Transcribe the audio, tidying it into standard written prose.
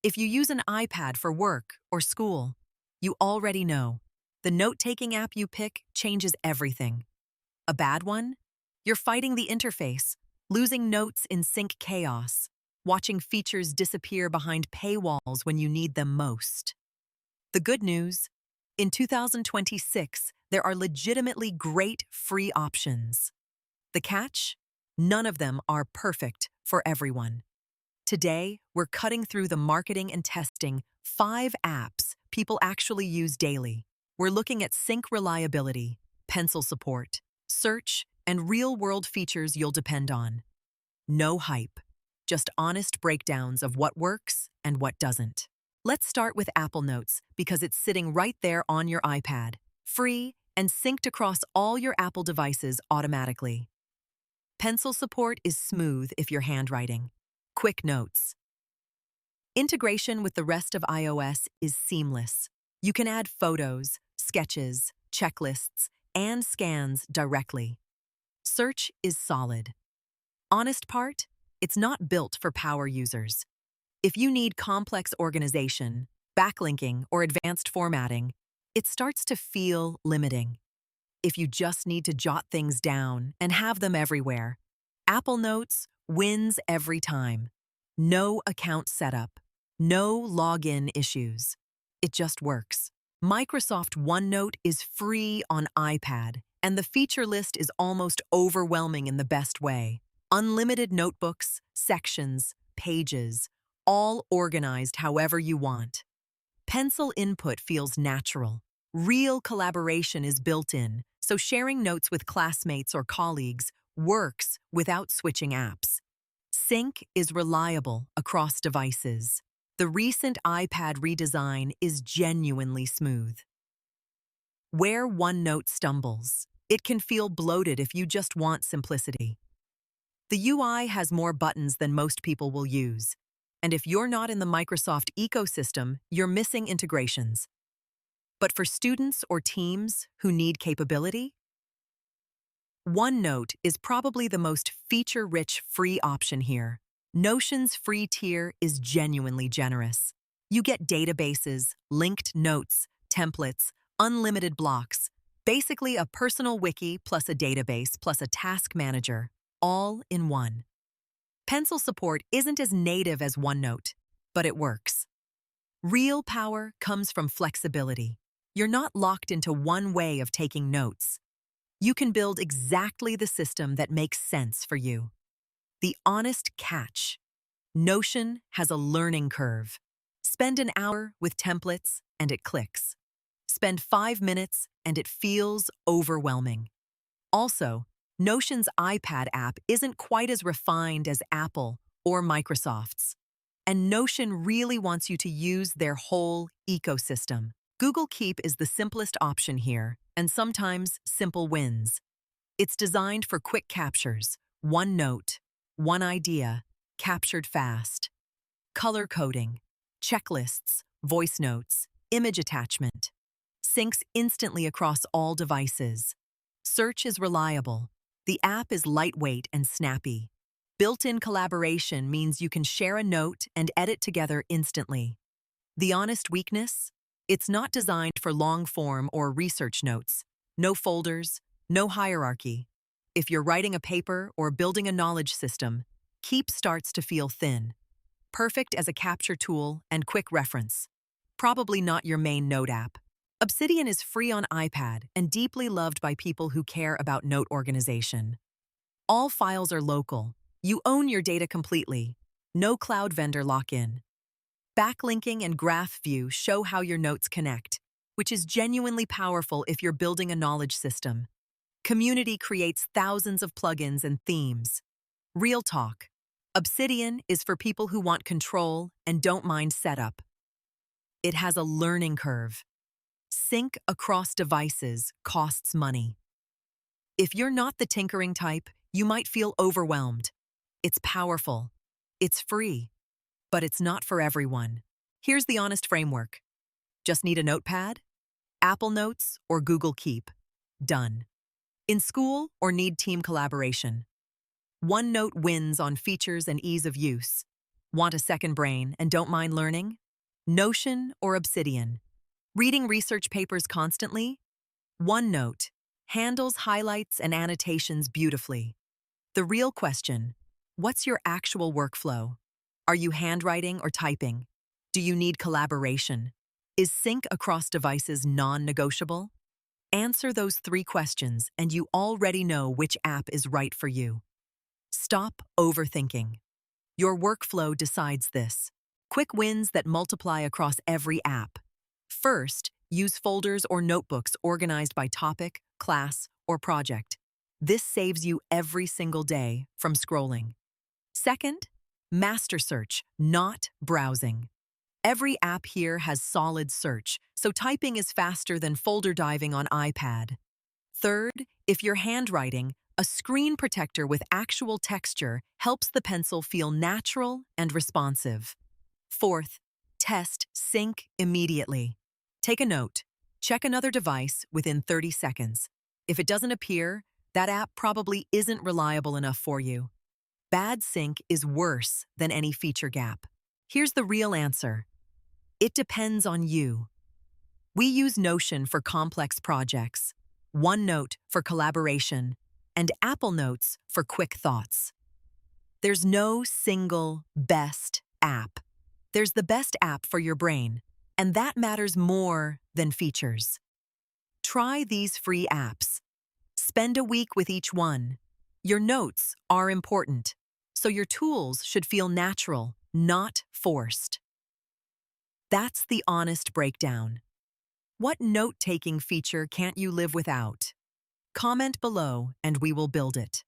If you use an iPad for work or school, you already know the note-taking app you pick changes everything. A bad one? You're fighting the interface, losing notes in sync chaos, watching features disappear behind paywalls when you need them most. The good news? In 2026, there are legitimately great free options. The catch? None of them are perfect for everyone. Today, we're cutting through the marketing and testing 5 apps people actually use daily. We're looking at sync reliability, pencil support, search, and real-world features you'll depend on. No hype, just honest breakdowns of what works and what doesn't. Let's start with Apple Notes because it's sitting right there on your iPad, free and synced across all your Apple devices automatically. Pencil support is smooth if you're handwriting. Quick notes. Integration with the rest of iOS is seamless. You can add photos, sketches, checklists, and scans directly. Search is solid. Honest part? It's not built for power users. If you need complex organization, backlinking, or advanced formatting, it starts to feel limiting. If you just need to jot things down and have them everywhere, Apple Notes wins every time. No account setup, no login issues. It just works. Microsoft OneNote is free on iPad, and the feature list is almost overwhelming in the best way. Unlimited notebooks, sections, pages, all organized however you want. Pencil input feels natural. Real collaboration is built in, so sharing notes with classmates or colleagues works without switching apps. Sync is reliable across devices. The recent iPad redesign is genuinely smooth. Where OneNote stumbles, it can feel bloated if you just want simplicity. The UI has more buttons than most people will use, and if you're not in the Microsoft ecosystem, you're missing integrations. But for students or teams who need capability, OneNote is probably the most feature-rich free option here. Notion's free tier is genuinely generous. You get databases, linked notes, templates, unlimited blocks, basically a personal wiki plus a database plus a task manager, all in one. Pencil support isn't as native as OneNote, but it works. Real power comes from flexibility. You're not locked into one way of taking notes. You can build exactly the system that makes sense for you. The honest catch: Notion has a learning curve. Spend an hour with templates and it clicks. Spend 5 minutes and it feels overwhelming. Also, Notion's iPad app isn't quite as refined as Apple or Microsoft's. And Notion really wants you to use their whole ecosystem. Google Keep is the simplest option here, and sometimes simple wins. It's designed for quick captures, one note, one idea, captured fast. Color coding, checklists, voice notes, image attachment. Syncs instantly across all devices. Search is reliable. The app is lightweight and snappy. Built-in collaboration means you can share a note and edit together instantly. The honest weakness? It's not designed for long-form or research notes. No folders, no hierarchy. If you're writing a paper or building a knowledge system, Keep starts to feel thin. Perfect as a capture tool and quick reference. Probably not your main note app. Obsidian is free on iPad and deeply loved by people who care about note organization. All files are local. You own your data completely. No cloud vendor lock-in. Backlinking and graph view show how your notes connect, which is genuinely powerful if you're building a knowledge system. Community creates thousands of plugins and themes. Real talk. Obsidian is for people who want control and don't mind setup. It has a learning curve. Sync across devices costs money. If you're not the tinkering type, you might feel overwhelmed. It's powerful. It's free. But it's not for everyone. Here's the honest framework. Just need a notepad? Apple Notes or Google Keep? Done. In school or need team collaboration? OneNote wins on features and ease of use. Want a second brain and don't mind learning? Notion or Obsidian? Reading research papers constantly? OneNote handles highlights and annotations beautifully. The real question: what's your actual workflow? Are you handwriting or typing? Do you need collaboration? Is sync across devices non-negotiable? Answer those three questions and you already know which app is right for you. Stop overthinking. Your workflow decides this. Quick wins that multiply across every app. First, use folders or notebooks organized by topic, class, or project. This saves you every single day from scrolling. Second, master search, not browsing. Every app here has solid search, so typing is faster than folder diving on iPad. Third, if you're handwriting, a screen protector with actual texture helps the pencil feel natural and responsive. Fourth, test sync immediately. Take a note. Check another device within 30 seconds. If it doesn't appear, that app probably isn't reliable enough for you. Bad sync is worse than any feature gap. Here's the real answer. It depends on you. We use Notion for complex projects, OneNote for collaboration, and Apple Notes for quick thoughts. There's no single best app. There's the best app for your brain, and that matters more than features. Try these free apps. Spend a week with each one. Your notes are important, so your tools should feel natural, not forced. That's the honest breakdown. What note-taking feature can't you live without? Comment below and we will build it.